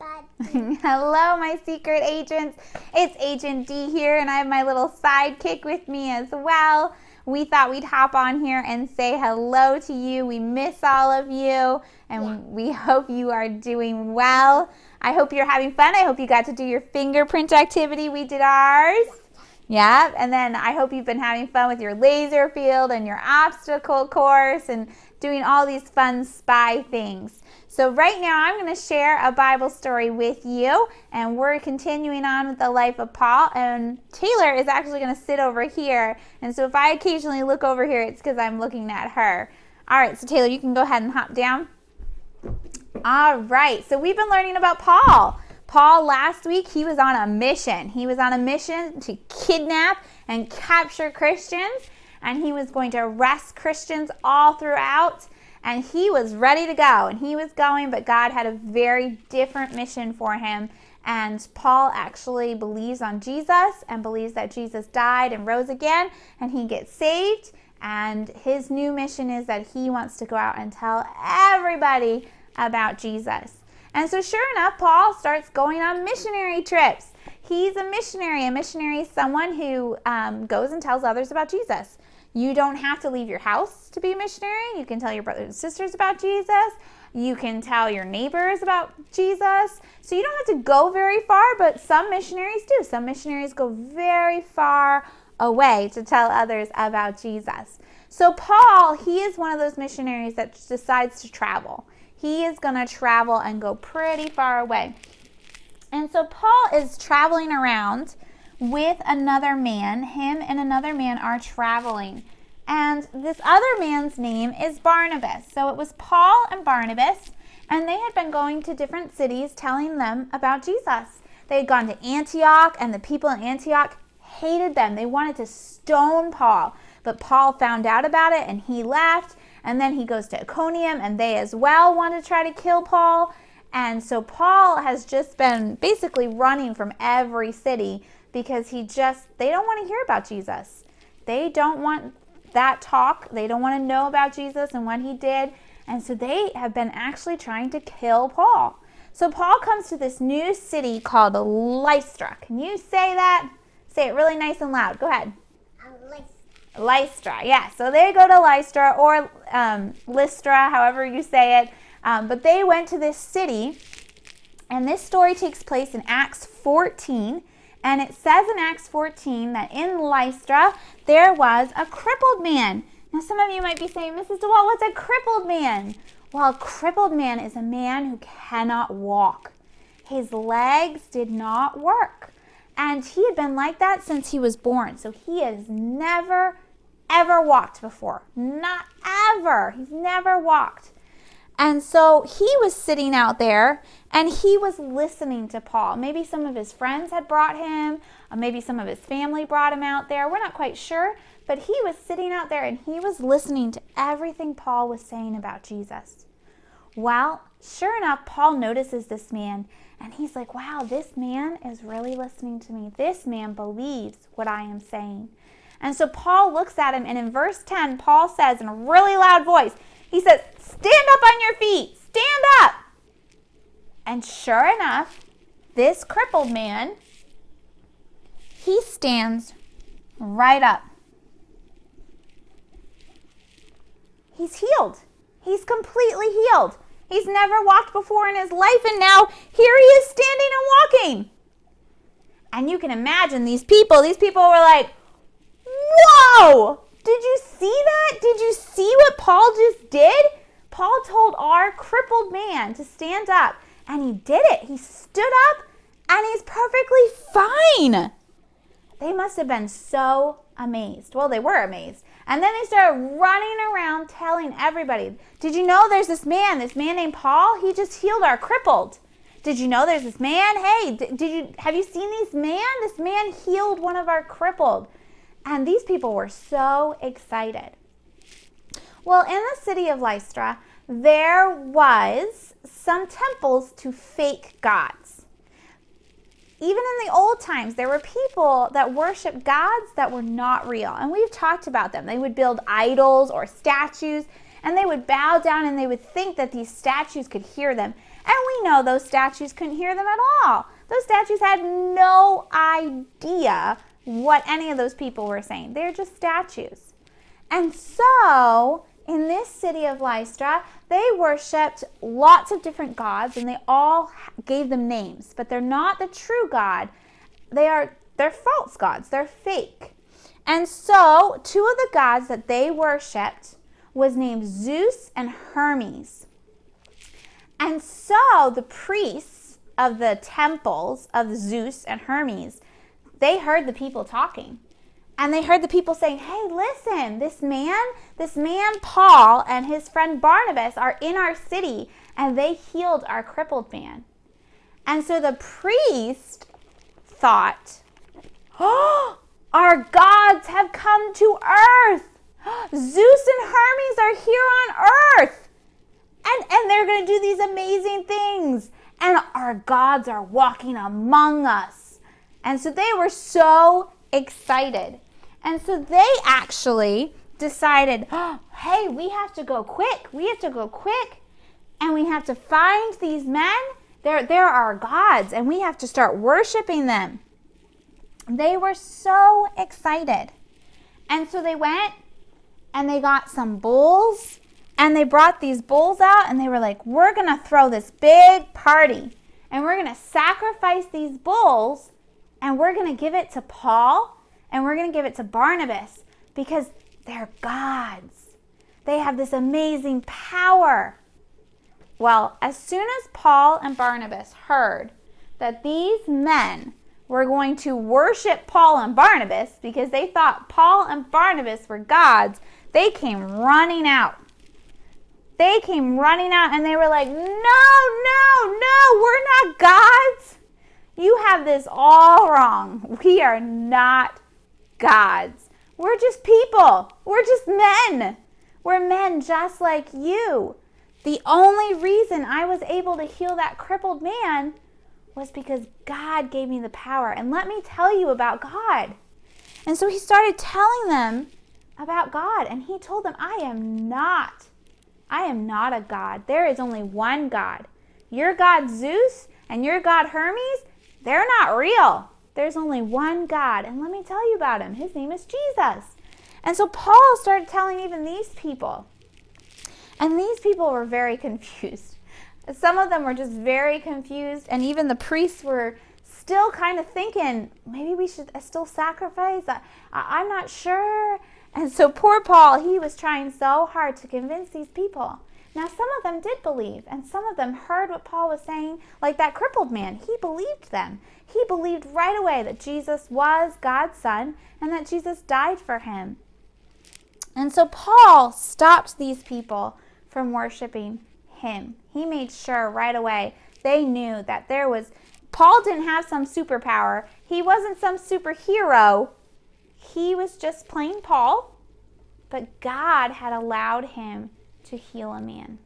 everybody. Hello, my secret agents. It's Agent D here, and I have my little sidekick with me as well. We thought we'd hop on here and say hello to you. We miss all of you, and we hope you are doing well. I hope you're having fun. I hope you got to do your fingerprint activity. We did ours. Yeah, and then I hope you've been having fun with your laser field and your obstacle course and doing all these fun spy things. So right now I'm going to share a Bible story with you, and we're continuing on with the life of Paul, and Taylor is actually going to sit over here, and so if I occasionally look over here, it's because I'm looking at her. All right, so Taylor, you can go ahead and hop down. All right, so we've been learning about Paul. Paul, last week, he was on a mission. He was on a mission to kidnap and capture Christians, and he was going to arrest Christians all throughout, and he was ready to go, and he was going, but God had a very different mission for him, and Paul actually believes on Jesus and believes that Jesus died and rose again, and he gets saved, and his new mission is that he wants to go out and tell everybody about Jesus. And so sure enough, Paul starts going on missionary trips. He's a missionary. A missionary is someone who goes and tells others about Jesus. You don't have to leave your house to be a missionary. You can tell your brothers and sisters about Jesus. You can tell your neighbors about Jesus. So you don't have to go very far, but some missionaries do. Some missionaries go very far away to tell others about Jesus. So Paul, he is one of those missionaries that decides to travel. He is going to travel and go pretty far away. And so Paul is traveling around with another man. Him and another man are traveling. And this other man's name is Barnabas. So it was Paul and Barnabas, and they had been going to different cities telling them about Jesus. They had gone to Antioch, and the people in Antioch hated them. They wanted to stone Paul. But Paul found out about it, and he left. And then he goes to Iconium, and they as well want to try to kill Paul. And so Paul has just been basically running from every city because they don't want to hear about Jesus. They don't want that talk. They don't want to know about Jesus and what he did. And so they have been actually trying to kill Paul. So Paul comes to this new city called Lystra. Can you say that? Say it really nice and loud. Go ahead. Lystra, yeah. So they go to Lystra or Lystra, however you say it. But they went to this city, and this story takes place in Acts 14. And it says in Acts 14 that in Lystra there was a crippled man. Now some of you might be saying, Mrs. DeWalt, what's a crippled man? Well, a crippled man is a man who cannot walk. His legs did not work. And he had been like that since he was born. So he has never, ever walked before. Not ever. He's never walked. And so he was sitting out there, and he was listening to Paul. Maybe some of his friends had brought him. Or maybe some of his family brought him out there. We're not quite sure. But he was sitting out there, and he was listening to everything Paul was saying about Jesus. Well, sure enough, Paul notices this man, and he's like, wow, this man is really listening to me. This man believes what I am saying. And so Paul looks at him, and in verse 10, Paul says in a really loud voice, he says, stand up on your feet, stand up. And sure enough, this crippled man, he stands right up. He's healed. He's completely healed. He's never walked before in his life, and now here he is standing and walking. And you can imagine these people were like, whoa! Did you see that? Did you see what Paul just did? Paul told our crippled man to stand up, and he did it. He stood up, and he's perfectly fine. They must have been so amazed. Well, they were amazed. And then they started running around telling everybody, did you know there's this man named Paul? He just healed our crippled. Did you know there's this man? Hey, have you seen this man? This man healed one of our crippled. And these people were so excited. Well, in the city of Lystra, there was some temples to fake gods. Even in the old times, there were people that worshiped gods that were not real. And we've talked about them. They would build idols or statues, and they would bow down and they would think that these statues could hear them. And we know those statues couldn't hear them at all. Those statues had no idea what any of those people were saying. They're just statues. And so in this city of Lystra, they worshiped lots of different gods, and they all gave them names, but they're not the true God. They're false gods. They're fake. And so two of the gods that they worshiped was named Zeus and Hermes. And so the priests of the temples of Zeus and Hermes, they heard the people talking. And they heard the people saying, hey, listen, this man Paul and his friend Barnabas are in our city, and they healed our crippled man. And so the priest thought, oh, our gods have come to earth. Zeus and Hermes are here on earth. And they're going to do these amazing things. And our gods are walking among us. And so they were so excited. And so they actually decided, oh, hey, we have to go quick. We have to go quick. And we have to find these men. They're our gods. And we have to start worshiping them. They were so excited. And so they went and they got some bulls. And they brought these bulls out. And they were like, we're going to throw this big party. And we're going to sacrifice these bulls. And we're going to give it to Paul. And we're going to give it to Barnabas. Because they're gods. They have this amazing power. Well, as soon as Paul and Barnabas heard that these men were going to worship Paul and Barnabas because they thought Paul and Barnabas were gods, they came running out. They came running out and they were like, no, we're not gods. You have this all wrong. We are not gods. We're just people. We're just men. We're men just like you. The only reason I was able to heal that crippled man was because God gave me the power. And let me tell you about God. And so he started telling them about God. And he told them, I am not a God. There is only one God. Your God Zeus and your God Hermes, they're not real. There's only one God. And let me tell you about him. His name is Jesus. And so Paul started telling even these people. And these people were very confused. Some of them were just very confused. And even the priests were still kind of thinking, maybe we should still sacrifice. I'm not sure. And so poor Paul, he was trying so hard to convince these people. Now, some of them did believe, and some of them heard what Paul was saying. Like that crippled man, he believed them. He believed right away that Jesus was God's son and that Jesus died for him. And so Paul stopped these people from worshiping him. He made sure right away they knew that Paul didn't have some superpower. He wasn't some superhero. He was just plain Paul, but God had allowed him to heal a man.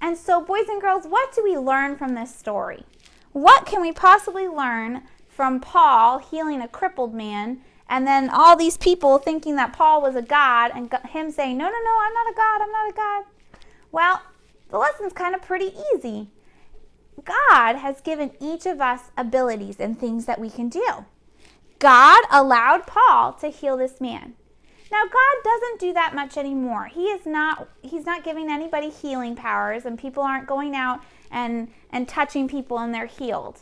And so, boys and girls, what do we learn from this story? What can we possibly learn from Paul healing a crippled man, and then all these people thinking that Paul was a god, and him saying, no, I'm not a god. Well, the lesson's kind of pretty easy. God has given each of us abilities and things that we can do. God allowed Paul to heal this man. Now, God doesn't do that much anymore. He's not giving anybody healing powers, and people aren't going out and touching people and they're healed.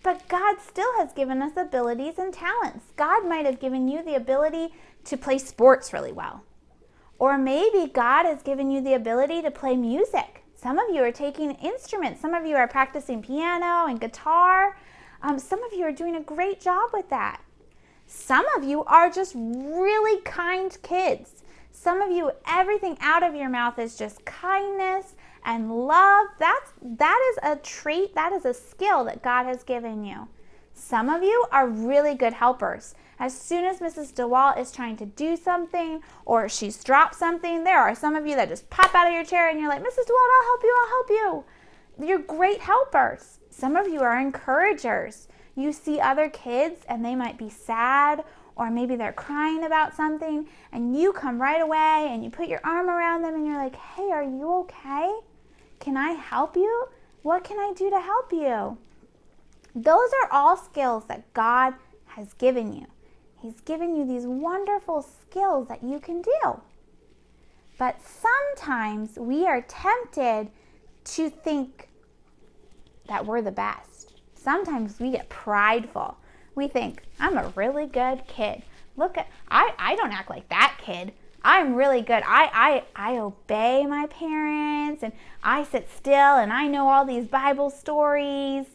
But God still has given us abilities and talents. God might have given you the ability to play sports really well. Or maybe God has given you the ability to play music. Some of you are taking instruments. Some of you are practicing piano and guitar. Some of you are doing a great job with that. Some of you are just really kind kids. Some of you, everything out of your mouth is just kindness and love. That is a trait, that is a skill that God has given you. Some of you are really good helpers. As soon as Mrs. DeWalt is trying to do something or she's dropped something, there are some of you that just pop out of your chair and you're like, Mrs. DeWalt, I'll help you. You're great helpers. Some of you are encouragers. You see other kids and they might be sad or maybe they're crying about something, and you come right away and you put your arm around them and you're like, hey, are you okay? Can I help you? What can I do to help you? Those are all skills that God has given you. He's given you these wonderful skills that you can do. But sometimes we are tempted to think that we're the best. Sometimes we get prideful. We think, I'm a really good kid. Look at, I don't act like that kid. I'm really good. I obey my parents, and I sit still, and I know all these Bible stories.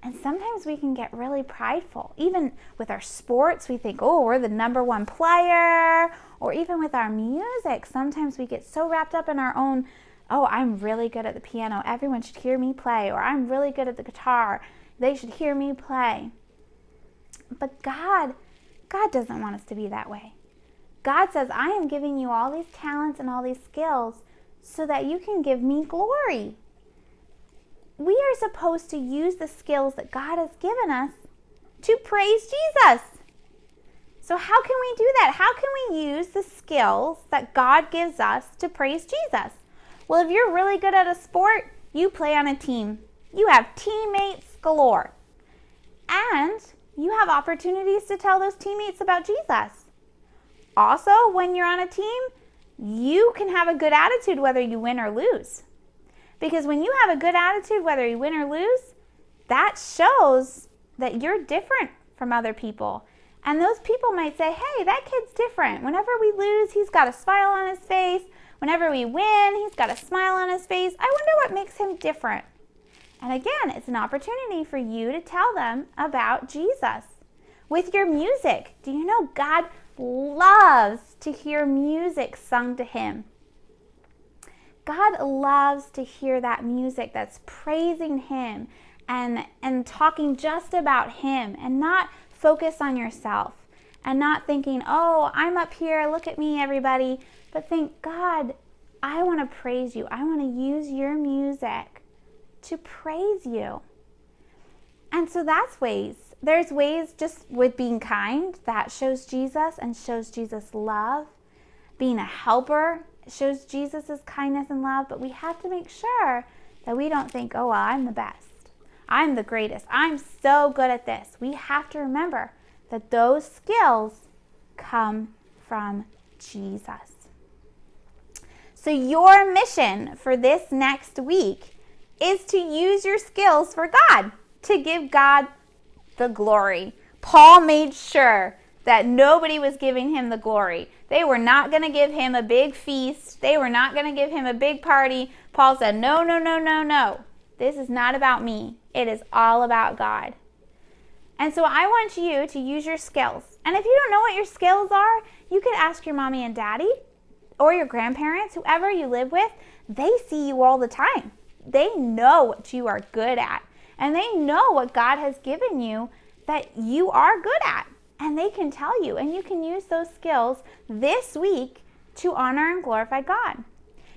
And sometimes we can get really prideful. Even with our sports, we think, oh, we're the number one player. Or even with our music, sometimes we get so wrapped up in our own, oh, I'm really good at the piano. Everyone should hear me play. Or I'm really good at the guitar. They should hear me play. But God doesn't want us to be that way. God says, I am giving you all these talents and all these skills so that you can give me glory. We are supposed to use the skills that God has given us to praise Jesus. So how can we do that? How can we use the skills that God gives us to praise Jesus? Well, if you're really good at a sport, you play on a team. You have teammates galore. And you have opportunities to tell those teammates about Jesus. Also, when you're on a team, you can have a good attitude whether you win or lose. Because when you have a good attitude, whether you win or lose, that shows that you're different from other people. And those people might say, hey, that kid's different. Whenever we lose, he's got a smile on his face. Whenever we win, he's got a smile on his face. I wonder what makes him different. And again, it's an opportunity for you to tell them about Jesus. With your music, do you know God loves to hear music sung to him? God loves to hear that music that's praising him and talking just about him, and not focus on yourself and not thinking, oh, I'm up here, look at me, everybody. But think, God, I want to praise you. I want to use your music to praise you. And so that's ways. There's ways just with being kind that shows Jesus and shows Jesus' love. Being a helper shows Jesus' kindness and love, but we have to make sure that we don't think, oh, well, I'm the best. I'm the greatest. I'm so good at this. We have to remember that those skills come from Jesus. So your mission for this next week is to use your skills for God, to give God the glory. Paul made sure that nobody was giving him the glory. They were not going to give him a big feast. They were not going to give him a big party. Paul said, no, no, no, no, no. This is not about me. It is all about God. And so I want you to use your skills. And if you don't know what your skills are, you could ask your mommy and daddy or your grandparents, whoever you live with. They see you all the time. They know what you are good at. And they know what God has given you that you are good at. And they can tell you. And you can use those skills this week to honor and glorify God.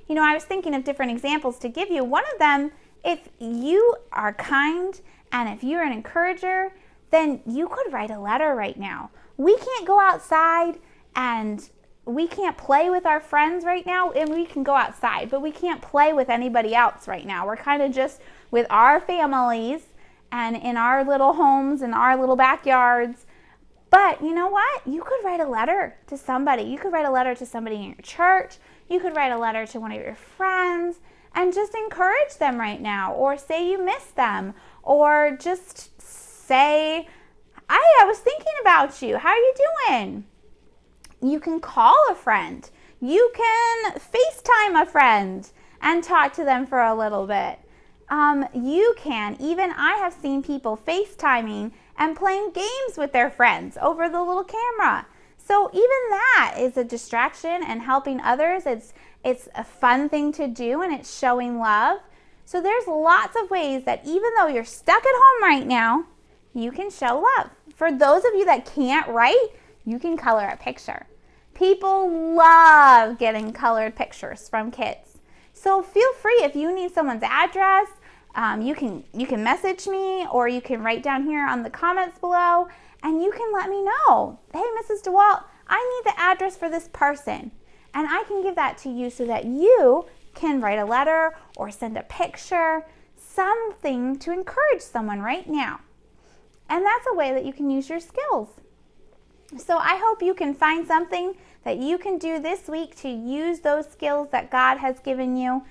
You know, I was thinking of different examples to give you. One of them, if you are kind and if you're an encourager, then you could write a letter right now. We can't go outside and we can't play with our friends right now, and we can go outside, but we can't play with anybody else right now. We're kind of just with our families and in our little homes and our little backyards. But you know what? You could write a letter to somebody. You could write a letter to somebody in your church. You could write a letter to one of your friends and just encourage them right now, or say you miss them, or just say, I was thinking about you. How are you doing? You can call a friend. You can FaceTime a friend and talk to them for a little bit. I have seen people FaceTiming and playing games with their friends over the little camera. So even that is a distraction and helping others. It's a fun thing to do, and it's showing love. So there's lots of ways that even though you're stuck at home right now, you can show love. For those of you that can't write, you can color a picture. People love getting colored pictures from kids. So feel free, if you need someone's address, you can message me, or you can write down here on the comments below, and you can let me know, hey, Mrs. DeWalt, I need the address for this person. And I can give that to you so that you can write a letter or send a picture, something to encourage someone right now. And that's a way that you can use your skills. So I hope you can find something that you can do this week to use those skills that God has given you.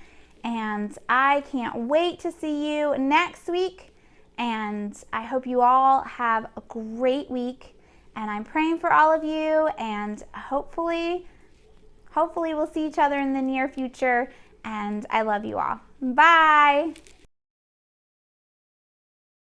And I can't wait to see you next week. And I hope you all have a great week. And I'm praying for all of you. And hopefully we'll see each other in the near future. And I love you all. Bye.